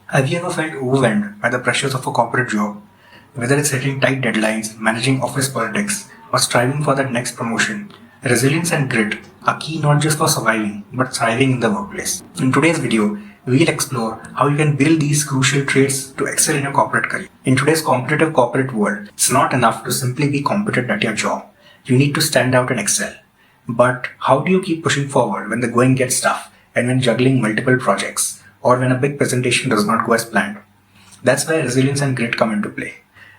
Have you ever felt overwhelmed by the pressures of a corporate job? Whether it's hitting tight deadlines, managing office politics, or striving for that next promotion, resilience and grit are key not just for surviving, but thriving in the workplace. In today's video, we'll explore how you can build these crucial traits to excel in your corporate career. In today's competitive corporate world, it's not enough to simply be competent at your job. You need to stand out and excel. But how do you keep pushing forward when the going gets tough and when juggling multiple projects or when a big presentation does not go as planned? That's where resilience and grit come into play.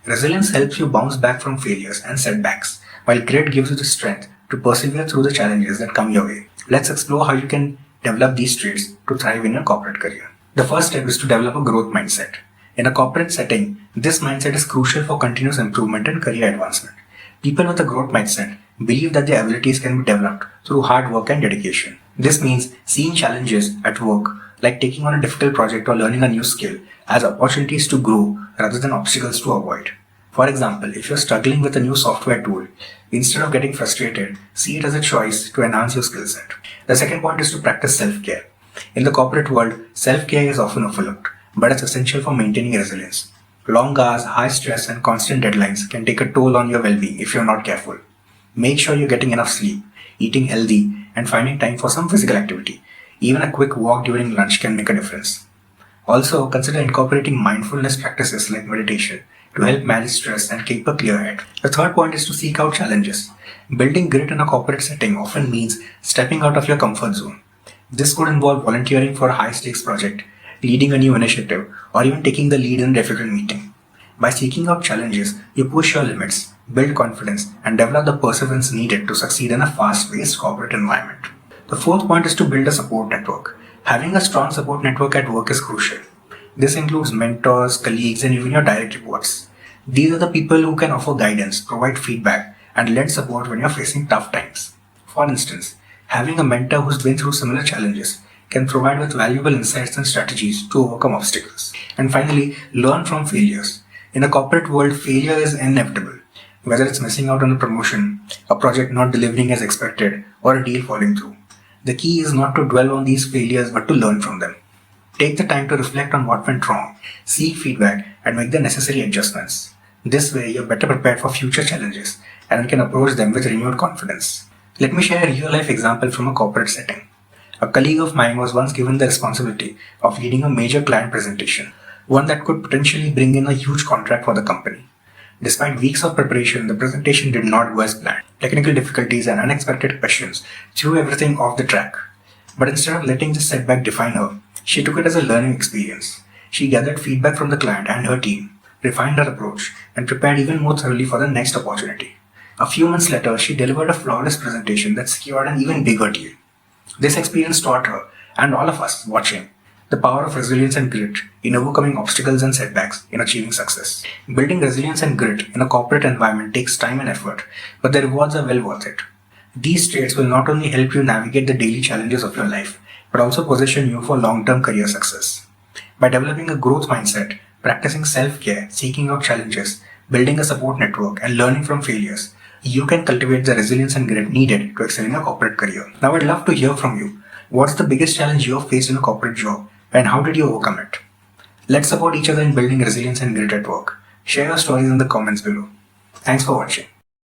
Resilience helps you bounce back from failures and setbacks, while grit gives you the strength to persevere through the challenges that come your way. Let's explore how you can develop these traits to thrive in your corporate career. The first step is to develop a growth mindset. In a corporate setting, this mindset is crucial for continuous improvement and career advancement. People with a growth mindset believe that their abilities can be developed through hard work and dedication. This means seeing challenges at work, like taking on a difficult project or learning a new skill, as opportunities to grow rather than obstacles to avoid. For example, if you're struggling with a new software tool, instead of getting frustrated, see it as a choice to enhance your skill set. The second point is to practice self-care. In the corporate world, self-care is often overlooked, but it's essential for maintaining resilience. Long hours, high stress, and constant deadlines can take a toll on your well-being if you're not careful. Make sure you're getting enough sleep, eating healthy, and finding time for some physical activity. Even a quick walk during lunch can make a difference. Also, consider incorporating mindfulness practices like meditation to help manage stress and keep a clear head. The third point is to seek out challenges. Building grit in a corporate setting often means stepping out of your comfort zone. This could involve volunteering for a high-stakes project, leading a new initiative, or even taking the lead in a difficult meeting. By seeking out challenges, you push your limits, build confidence, and develop the perseverance needed to succeed in a fast-paced corporate environment. The fourth point is to build a support network. Having a strong support network at work is crucial. This includes mentors, colleagues, and even your direct reports. These are the people who can offer guidance, provide feedback, and lend support when you're facing tough times. For instance, having a mentor who's been through similar challenges can provide with valuable insights and strategies to overcome obstacles. And finally, learn from failures. In a corporate world, failure is inevitable. Whether it's missing out on a promotion, a project not delivering as expected, or a deal falling through. The key is not to dwell on these failures but to learn from them. Take the time to reflect on what went wrong, seek feedback, and make the necessary adjustments. This way, you're better prepared for future challenges and can approach them with renewed confidence. Let me share a real-life example from a corporate setting. A colleague of mine was once given the responsibility of leading a major client presentation, one that could potentially bring in a huge contract for the company. Despite weeks of preparation, the presentation did not go as planned. Technical difficulties and unexpected questions threw everything off the track. But instead of letting this setback define her, she took it as a learning experience. She gathered feedback from the client and her team, refined her approach, and prepared even more thoroughly for the next opportunity. A few months later, she delivered a flawless presentation that secured an even bigger deal. This experience taught her, and all of us watching, the power of resilience and grit in overcoming obstacles and setbacks in achieving success. Building resilience and grit in a corporate environment takes time and effort, but the rewards are well worth it. These traits will not only help you navigate the daily challenges of your life, but also position you for long-term career success. By developing a growth mindset, practicing self-care, seeking out challenges, building a support network, and learning from failures, you can cultivate the resilience and grit needed to excel in your corporate career. Now I'd love to hear from you. What's the biggest challenge you have faced in a corporate job, and how did you overcome it? Let's support each other in building resilience and grit at work. Share your stories in the comments below. Thanks for watching.